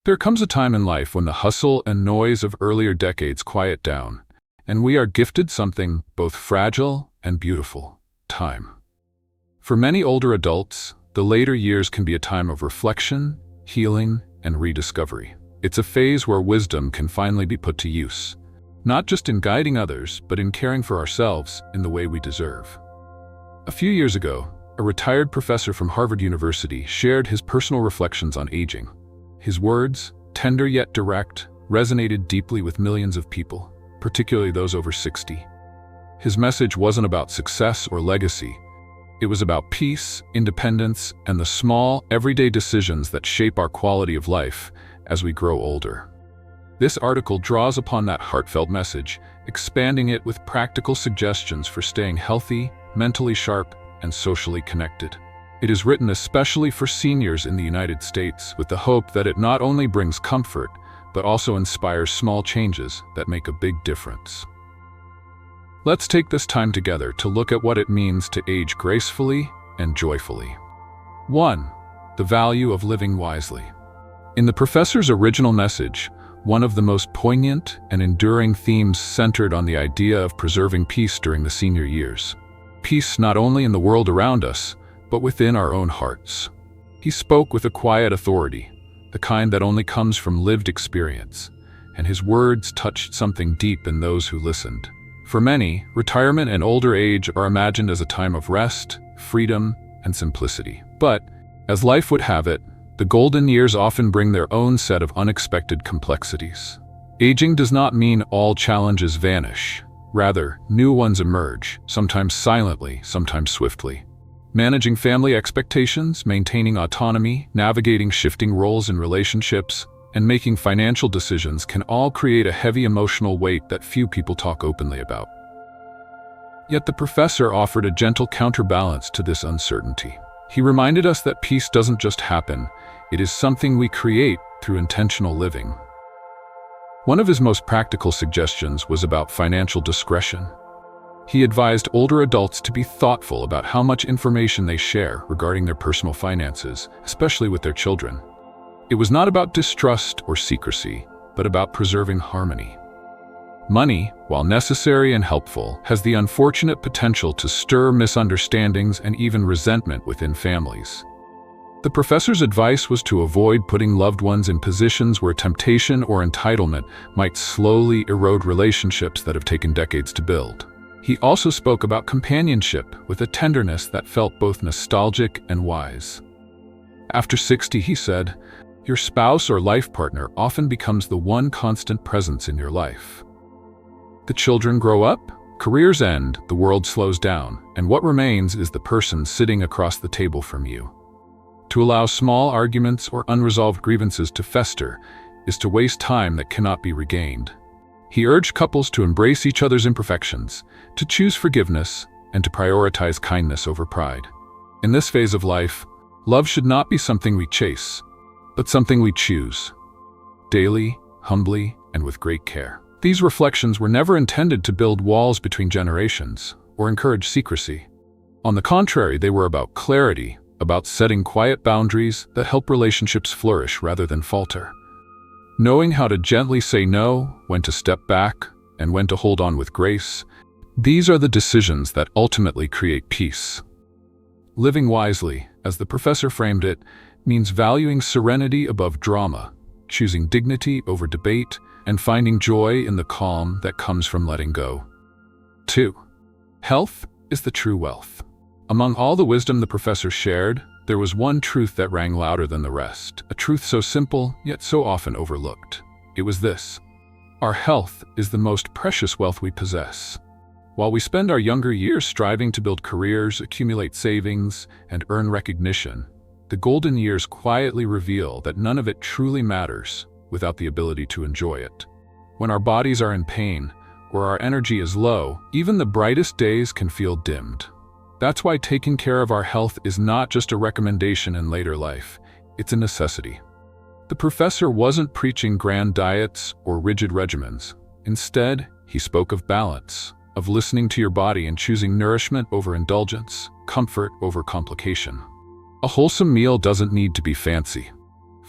There comes a time in life when the hustle and noise of earlier decades quiet down, and we are gifted something both fragile and beautiful: time. For many older adults, the later years can be a time of reflection, healing, and rediscovery. It's a phase where wisdom can finally be put to use, not just in guiding others, but in caring for ourselves in the way we deserve. A few years ago, a retired professor from Harvard University shared his personal reflections on aging. His words, tender yet direct, resonated deeply with millions of people, particularly those over 60. His message wasn't about success or legacy. It was about peace, independence, and the small, everyday decisions that shape our quality of life as we grow older. This article draws upon that heartfelt message, expanding it with practical suggestions for staying healthy, mentally sharp, and socially connected. It is written especially for seniors in the United States, with the hope that it not only brings comfort, but also inspires small changes that make a big difference. Let's take this time together to look at what it means to age gracefully and joyfully. 1. The value of living wisely. In the professor's original message, one of the most poignant and enduring themes centered on the idea of preserving peace during the senior years. Peace not only in the world around us, but within our own hearts. He spoke with a quiet authority, the kind that only comes from lived experience, and his words touched something deep in those who listened. For many, retirement and older age are imagined as a time of rest, freedom, and simplicity. But, as life would have it, the golden years often bring their own set of unexpected complexities. Aging does not mean all challenges vanish. Rather, new ones emerge, sometimes silently, sometimes swiftly. Managing family expectations, maintaining autonomy, navigating shifting roles in relationships, and making financial decisions can all create a heavy emotional weight that few people talk openly about. Yet the professor offered a gentle counterbalance to this uncertainty. He reminded us that peace doesn't just happen, it is something we create through intentional living. One of his most practical suggestions was about financial discretion. He advised older adults to be thoughtful about how much information they share regarding their personal finances, especially with their children. It was not about distrust or secrecy, but about preserving harmony. Money, while necessary and helpful, has the unfortunate potential to stir misunderstandings and even resentment within families. The professor's advice was to avoid putting loved ones in positions where temptation or entitlement might slowly erode relationships that have taken decades to build. He also spoke about companionship with a tenderness that felt both nostalgic and wise. After 60, he said, your spouse or life partner often becomes the one constant presence in your life. The children grow up, careers end, the world slows down, and what remains is the person sitting across the table from you. To allow small arguments or unresolved grievances to fester is to waste time that cannot be regained. He urged couples to embrace each other's imperfections, to choose forgiveness, and to prioritize kindness over pride. In this phase of life, love should not be something we chase, but something we choose, daily, humbly, and with great care. These reflections were never intended to build walls between generations or encourage secrecy. On the contrary, they were about clarity, about setting quiet boundaries that help relationships flourish rather than falter. Knowing how to gently say no, when to step back, and when to hold on with grace, these are the decisions that ultimately create peace. Living wisely, as the professor framed it, means valuing serenity above drama, choosing dignity over debate, and finding joy in the calm that comes from letting go. 2. Health is the true wealth. Among all the wisdom the professor shared, there was one truth that rang louder than the rest, a truth so simple, yet so often overlooked. It was this: our health is the most precious wealth we possess. While we spend our younger years striving to build careers, accumulate savings, and earn recognition, the golden years quietly reveal that none of it truly matters without the ability to enjoy it. When our bodies are in pain, or our energy is low, even the brightest days can feel dimmed. That's why taking care of our health is not just a recommendation in later life, it's a necessity. The professor wasn't preaching grand diets or rigid regimens. Instead, he spoke of balance, of listening to your body and choosing nourishment over indulgence, comfort over complication. A wholesome meal doesn't need to be fancy.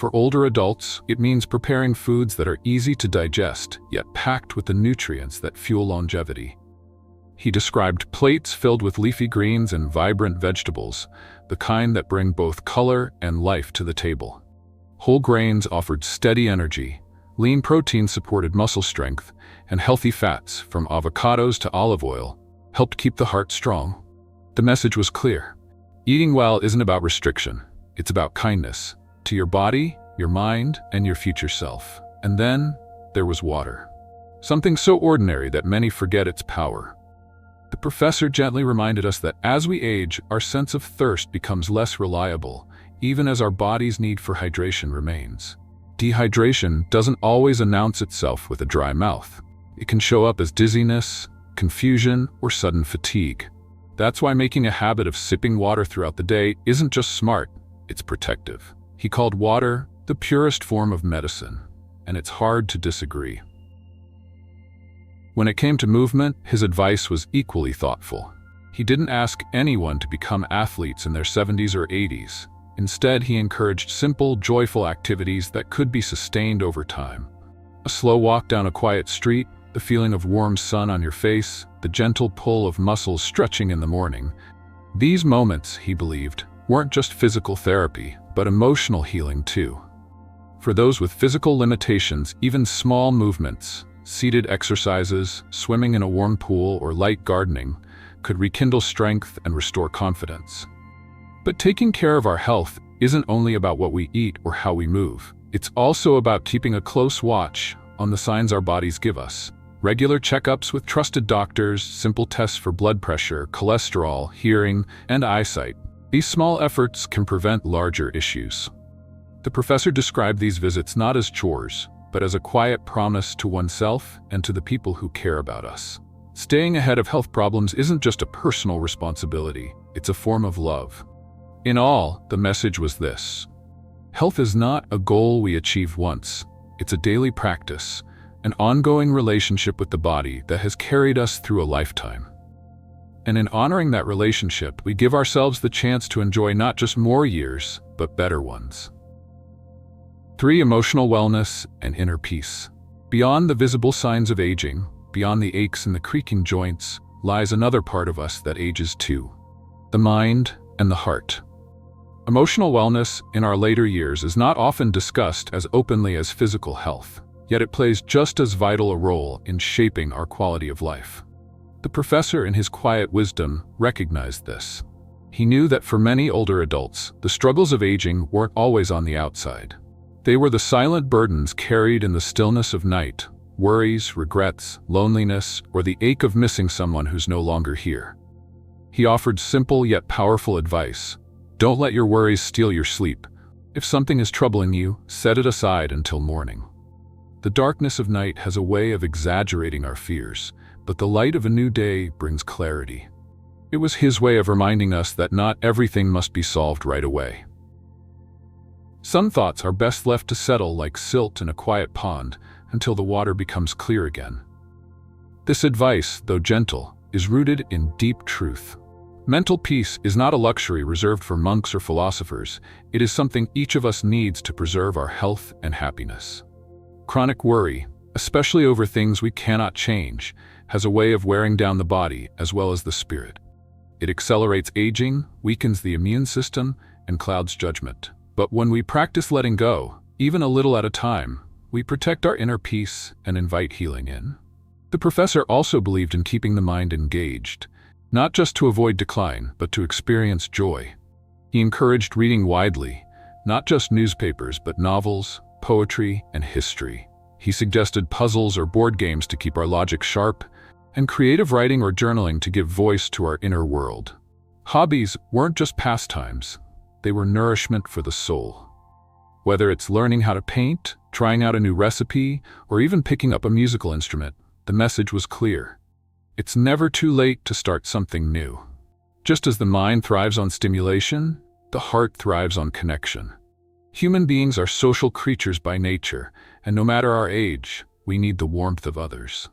For older adults, it means preparing foods that are easy to digest, yet packed with the nutrients that fuel longevity. He described plates filled with leafy greens and vibrant vegetables, the kind that bring both color and life to the table. Whole grains offered steady energy, lean protein supported muscle strength, and healthy fats, from avocados to olive oil, helped keep the heart strong. The message was clear. Eating well isn't about restriction, it's about kindness, to your body, your mind, and your future self. And then, there was water. Something so ordinary that many forget its power. The professor gently reminded us that as we age, our sense of thirst becomes less reliable, even as our body's need for hydration remains. Dehydration doesn't always announce itself with a dry mouth. It can show up as dizziness, confusion, or sudden fatigue. That's why making a habit of sipping water throughout the day isn't just smart, it's protective. He called water the purest form of medicine, and it's hard to disagree. When it came to movement, his advice was equally thoughtful. He didn't ask anyone to become athletes in their 70s or 80s. Instead, he encouraged simple, joyful activities that could be sustained over time. A slow walk down a quiet street, the feeling of warm sun on your face, the gentle pull of muscles stretching in the morning. These moments, he believed, weren't just physical therapy, but emotional healing too. For those with physical limitations, even small movements, seated exercises, swimming in a warm pool, or light gardening, could rekindle strength and restore confidence. But taking care of our health isn't only about what we eat or how we move. It's also about keeping a close watch on the signs our bodies give us. Regular checkups with trusted doctors, simple tests for blood pressure, cholesterol, hearing, and eyesight. These small efforts can prevent larger issues. The professor described these visits not as chores, but as a quiet promise to oneself and to the people who care about us. Staying ahead of health problems isn't just a personal responsibility, it's a form of love. In all, the message was this: health is not a goal we achieve once, it's a daily practice, an ongoing relationship with the body that has carried us through a lifetime. And in honoring that relationship, we give ourselves the chance to enjoy not just more years, but better ones. 3. Emotional wellness and inner peace. Beyond the visible signs of aging, beyond the aches and the creaking joints, lies another part of us that ages too: the mind and the heart. Emotional wellness in our later years is not often discussed as openly as physical health, yet it plays just as vital a role in shaping our quality of life. The professor, in his quiet wisdom, recognized this. He knew that for many older adults, the struggles of aging weren't always on the outside. They were the silent burdens carried in the stillness of night: worries, regrets, loneliness, or the ache of missing someone who's no longer here. He offered simple yet powerful advice. Don't let your worries steal your sleep. If something is troubling you, set it aside until morning. The darkness of night has a way of exaggerating our fears, but the light of a new day brings clarity. It was his way of reminding us that not everything must be solved right away. Some thoughts are best left to settle like silt in a quiet pond until the water becomes clear again. This advice, though gentle, is rooted in deep truth. Mental peace is not a luxury reserved for monks or philosophers. It is something each of us needs to preserve our health and happiness. Chronic worry, especially over things we cannot change, has a way of wearing down the body as well as the spirit. It accelerates aging, weakens the immune system, and clouds judgment. But when we practice letting go, even a little at a time, we protect our inner peace and invite healing in. The professor also believed in keeping the mind engaged, not just to avoid decline, but to experience joy. He encouraged reading widely, not just newspapers, but novels, poetry, and history. He suggested puzzles or board games to keep our logic sharp, and creative writing or journaling to give voice to our inner world. Hobbies weren't just pastimes, they were nourishment for the soul. Whether it's learning how to paint, trying out a new recipe, or even picking up a musical instrument, the message was clear. It's never too late to start something new. Just as the mind thrives on stimulation, the heart thrives on connection. Human beings are social creatures by nature, and no matter our age, we need the warmth of others.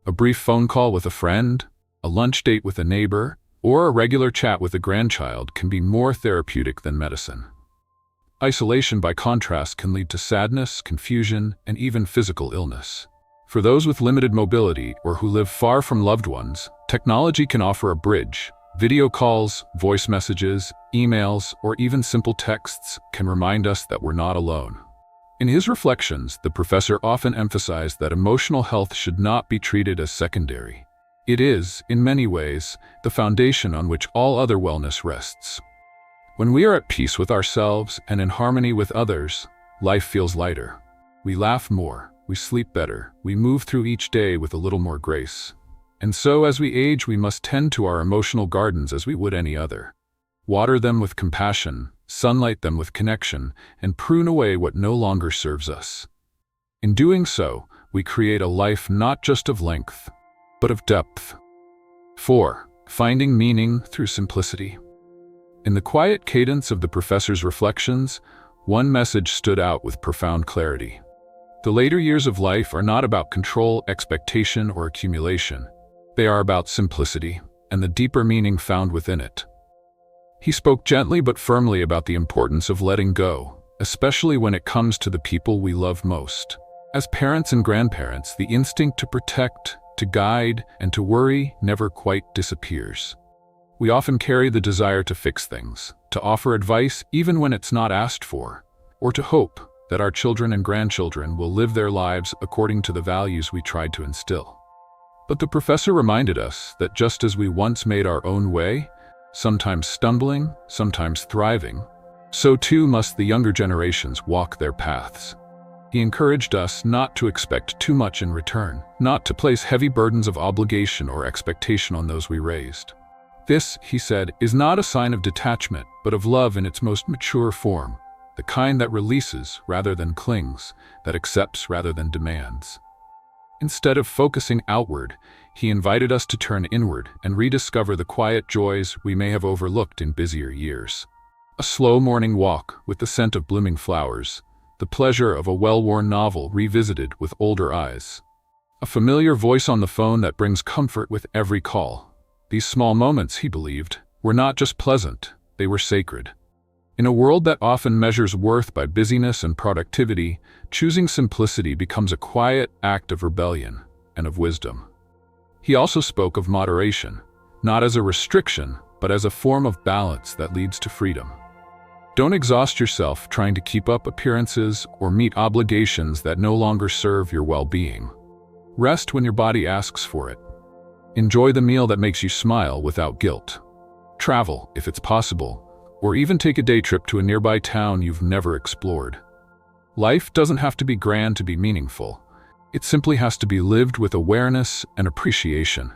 A brief phone call with a friend, a lunch date with a neighbor, or a regular chat with a grandchild can be more therapeutic than medicine. Isolation, by contrast, can lead to sadness, confusion, and even physical illness. For those with limited mobility or who live far from loved ones, technology can offer a bridge. Video calls, voice messages, emails, or even simple texts can remind us that we're not alone. In his reflections, the professor often emphasized that emotional health should not be treated as secondary. It is, in many ways, the foundation on which all other wellness rests. When we are at peace with ourselves and in harmony with others, life feels lighter. We laugh more, we sleep better, we move through each day with a little more grace. And so, as we age, we must tend to our emotional gardens as we would any other. Water them with compassion, sunlight them with connection, and prune away what no longer serves us. In doing so, we create a life not just of length, but of depth. 4. Finding meaning through simplicity. In the quiet cadence of the professor's reflections, one message stood out with profound clarity. The later years of life are not about control, expectation, or accumulation. They are about simplicity and the deeper meaning found within it. He spoke gently but firmly about the importance of letting go, especially when it comes to the people we love most. As parents and grandparents, the instinct to protect, to guide, and to worry never quite disappears. We often carry the desire to fix things, to offer advice even when it's not asked for, or to hope that our children and grandchildren will live their lives according to the values we tried to instill. But the professor reminded us that just as we once made our own way, sometimes stumbling, sometimes thriving, so too must the younger generations walk their paths. He encouraged us not to expect too much in return, not to place heavy burdens of obligation or expectation on those we raised. This, he said, is not a sign of detachment, but of love in its most mature form, the kind that releases rather than clings, that accepts rather than demands. Instead of focusing outward, he invited us to turn inward and rediscover the quiet joys we may have overlooked in busier years. A slow morning walk with the scent of blooming flowers, the pleasure of a well-worn novel revisited with older eyes, a familiar voice on the phone that brings comfort with every call. These small moments, he believed, were not just pleasant, they were sacred. In a world that often measures worth by busyness and productivity, choosing simplicity becomes a quiet act of rebellion and of wisdom. He also spoke of moderation, not as a restriction, but as a form of balance that leads to freedom. Don't exhaust yourself trying to keep up appearances or meet obligations that no longer serve your well-being. Rest when your body asks for it. Enjoy the meal that makes you smile without guilt. Travel, if it's possible, or even take a day trip to a nearby town you've never explored. Life doesn't have to be grand to be meaningful. It simply has to be lived with awareness and appreciation.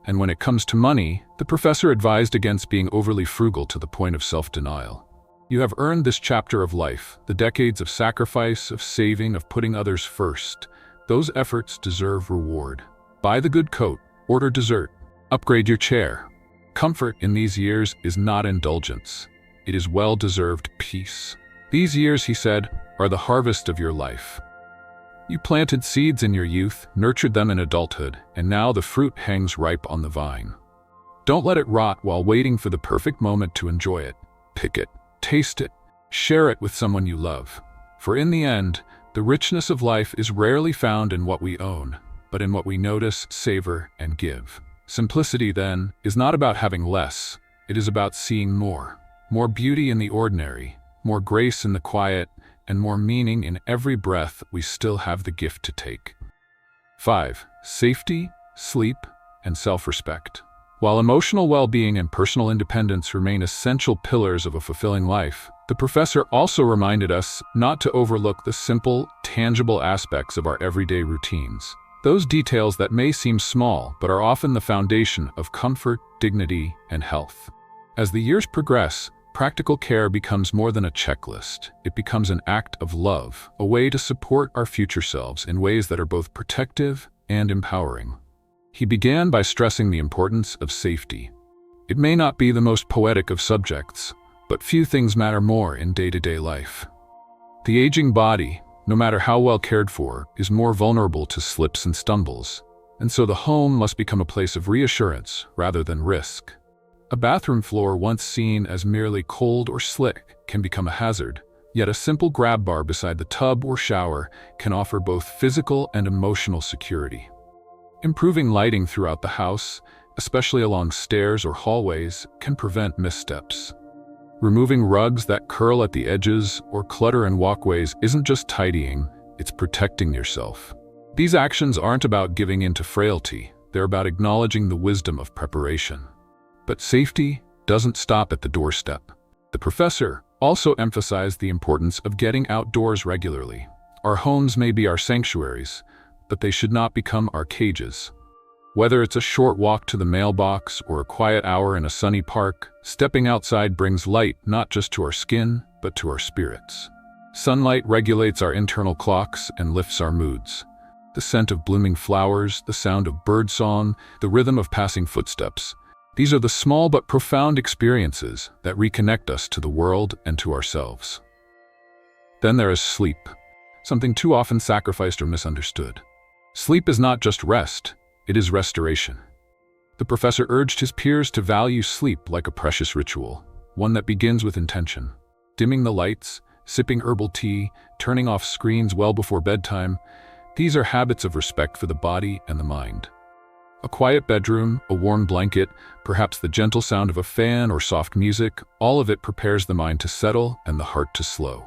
And when it comes to money, the professor advised against being overly frugal to the point of self-denial. You have earned this chapter of life, the decades of sacrifice, of saving, of putting others first. Those efforts deserve reward. Buy the good coat, order dessert, upgrade your chair. Comfort in these years is not indulgence. It is well-deserved peace. These years, he said, are the harvest of your life. You planted seeds in your youth, nurtured them in adulthood, and now the fruit hangs ripe on the vine. Don't let it rot while waiting for the perfect moment to enjoy it. Pick it, taste it, share it with someone you love. For in the end, the richness of life is rarely found in what we own, but in what we notice, savor, and give. Simplicity, then, is not about having less. It is about seeing more. More beauty in the ordinary, more grace in the quiet, and more meaning in every breath we still have the gift to take. 5. Safety, sleep, and self-respect. While emotional well-being and personal independence remain essential pillars of a fulfilling life, the professor also reminded us not to overlook the simple, tangible aspects of our everyday routines. Those details that may seem small but are often the foundation of comfort, dignity, and health. As the years progress, practical care becomes more than a checklist. It becomes an act of love, a way to support our future selves in ways that are both protective and empowering. He began by stressing the importance of safety. It may not be the most poetic of subjects, but few things matter more in day-to-day life. The aging body, no matter how well cared for, is more vulnerable to slips and stumbles, and so the home must become a place of reassurance rather than risk. A bathroom floor once seen as merely cold or slick can become a hazard, Yet a simple grab bar beside the tub or shower can offer both physical and emotional security. Improving lighting throughout the house, especially along stairs or hallways, can prevent missteps. Removing rugs that curl at the edges or clutter in walkways isn't just tidying, it's protecting yourself. These actions aren't about giving in to frailty, they're about acknowledging the wisdom of preparation. But safety doesn't stop at the doorstep. The professor also emphasized the importance of getting outdoors regularly. Our homes may be our sanctuaries, but they should not become our cages. Whether it's a short walk to the mailbox or a quiet hour in a sunny park, stepping outside brings light not just to our skin, but to our spirits. Sunlight regulates our internal clocks and lifts our moods. The scent of blooming flowers, the sound of birdsong, the rhythm of passing footsteps. These are the small but profound experiences that reconnect us to the world and to ourselves. Then there is sleep, something too often sacrificed or misunderstood. Sleep is not just rest, it is restoration. The professor urged his peers to value sleep like a precious ritual, one that begins with intention. Dimming the lights, sipping herbal tea, turning off screens well before bedtime, these are habits of respect for the body and the mind. A quiet bedroom, a warm blanket, perhaps the gentle sound of a fan or soft music, all of it prepares the mind to settle and the heart to slow.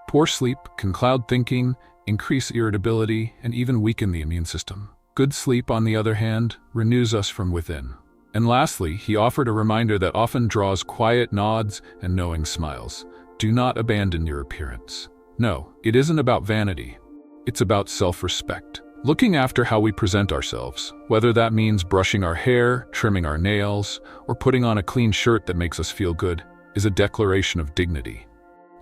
Poor sleep can cloud thinking, increase irritability, and even weaken the immune system. Good sleep, on the other hand, renews us from within. And lastly, he offered a reminder that often draws quiet nods and knowing smiles. Do not abandon your appearance. No, it isn't about vanity. It's about self-respect. Looking after how we present ourselves, whether that means brushing our hair, trimming our nails, or putting on a clean shirt that makes us feel good, is a declaration of dignity.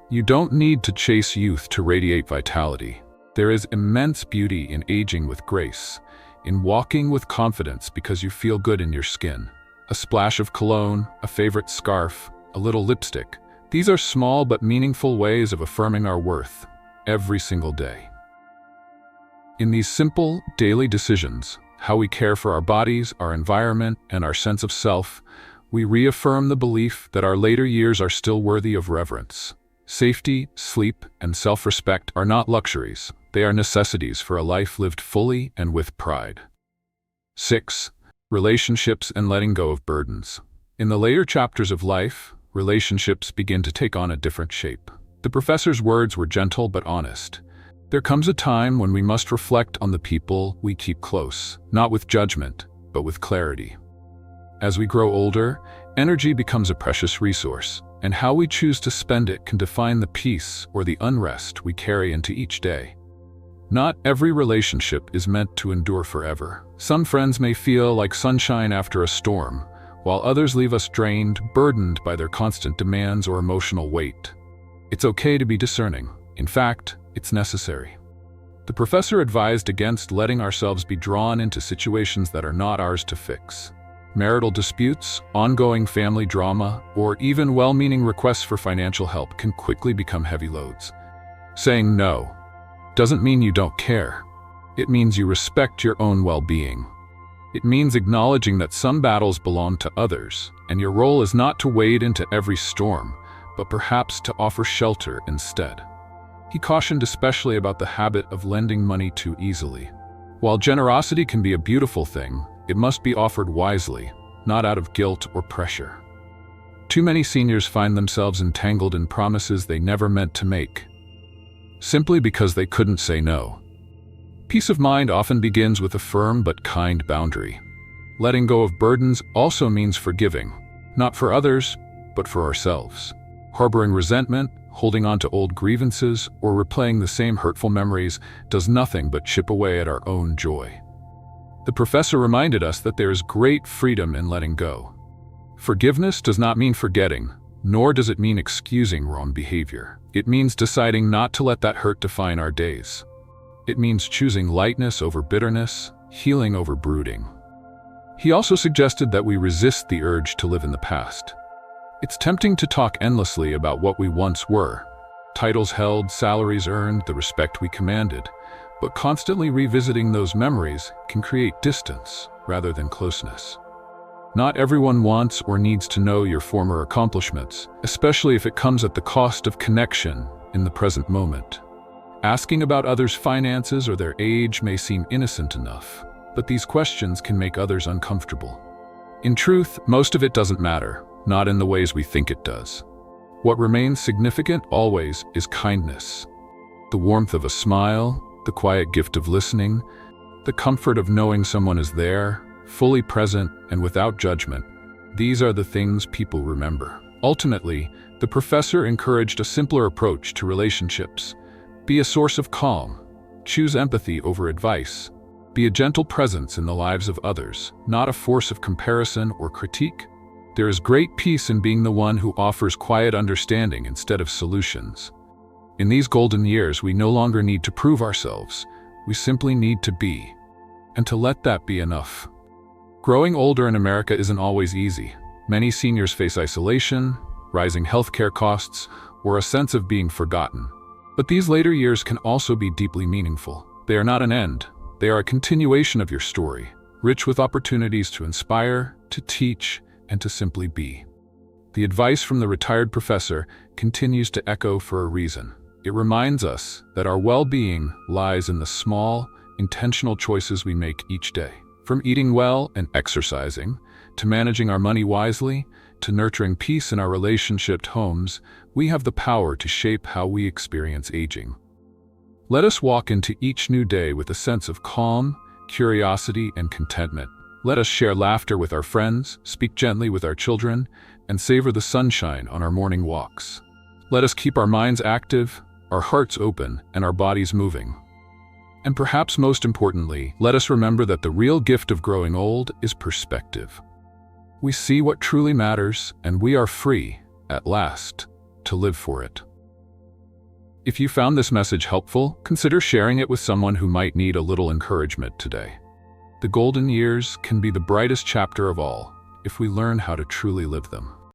You don't need to chase youth to radiate vitality. There is immense beauty in aging with grace, in walking with confidence because you feel good in your skin. A splash of cologne, a favorite scarf, a little lipstick. These are small but meaningful ways of affirming our worth every single day. In these simple, daily decisions, how we care for our bodies, our environment, and our sense of self, we reaffirm the belief that our later years are still worthy of reverence. Safety, sleep, and self-respect are not luxuries. They are necessities for a life lived fully and with pride. 6. Relationships and letting go of burdens. In the later chapters of life, relationships begin to take on a different shape. The professor's words were gentle but honest. There comes a time when we must reflect on the people we keep close, not with judgment, but with clarity. As we grow older, energy becomes a precious resource, and how we choose to spend it can define the peace or the unrest we carry into each day. Not every relationship is meant to endure forever. Some friends may feel like sunshine after a storm, while others leave us drained, burdened by their constant demands or emotional weight. It's okay to be discerning. In fact, it's necessary. The professor advised against letting ourselves be drawn into situations that are not ours to fix. Marital disputes, ongoing family drama, or even well-meaning requests for financial help can quickly become heavy loads. Saying no doesn't mean you don't care. It means you respect your own well-being. It means acknowledging that some battles belong to others, and your role is not to wade into every storm, but perhaps to offer shelter instead. He cautioned especially about the habit of lending money too easily. While generosity can be a beautiful thing, it must be offered wisely, not out of guilt or pressure. Too many seniors find themselves entangled in promises they never meant to make, simply because they couldn't say no. Peace of mind often begins with a firm but kind boundary. Letting go of burdens also means forgiving, not for others, but for ourselves. Harboring resentment, holding on to old grievances, or replaying the same hurtful memories does nothing but chip away at our own joy. The professor reminded us that there is great freedom in letting go. Forgiveness does not mean forgetting, nor does it mean excusing wrong behavior. It means deciding not to let that hurt define our days. It means choosing lightness over bitterness, healing over brooding. He also suggested that we resist the urge to live in the past. It's tempting to talk endlessly about what we once were. Titles held, salaries earned, the respect we commanded. But constantly revisiting those memories can create distance rather than closeness. Not everyone wants or needs to know your former accomplishments, especially if it comes at the cost of connection in the present moment. Asking about others' finances or their age may seem innocent enough, but these questions can make others uncomfortable. In truth, most of it doesn't matter, not in the ways we think it does. What remains significant always is kindness. The warmth of a smile, the quiet gift of listening, the comfort of knowing someone is there, fully present and without judgment. These are the things people remember. Ultimately, the professor encouraged a simpler approach to relationships. Be a source of calm. Choose empathy over advice. Be a gentle presence in the lives of others, not a force of comparison or critique. There is great peace in being the one who offers quiet understanding instead of solutions. In these golden years, we no longer need to prove ourselves. We simply need to be, and to let that be enough. Growing older in America isn't always easy. Many seniors face isolation, rising healthcare costs, or a sense of being forgotten. But these later years can also be deeply meaningful. They are not an end. They are a continuation of your story, rich with opportunities to inspire, to teach, and to simply be. The advice from the retired professor continues to echo for a reason. It reminds us that our well-being lies in the small, intentional choices we make each day. From eating well and exercising, to managing our money wisely, to nurturing peace in our relationship homes, we have the power to shape how we experience aging. Let us walk into each new day with a sense of calm, curiosity, and contentment. Let us share laughter with our friends, speak gently with our children, and savor the sunshine on our morning walks. Let us keep our minds active, our hearts open, and our bodies moving. And perhaps most importantly, let us remember that the real gift of growing old is perspective. We see what truly matters, and we are free, at last, to live for it. If you found this message helpful, consider sharing it with someone who might need a little encouragement today. The golden years can be the brightest chapter of all, if we learn how to truly live them.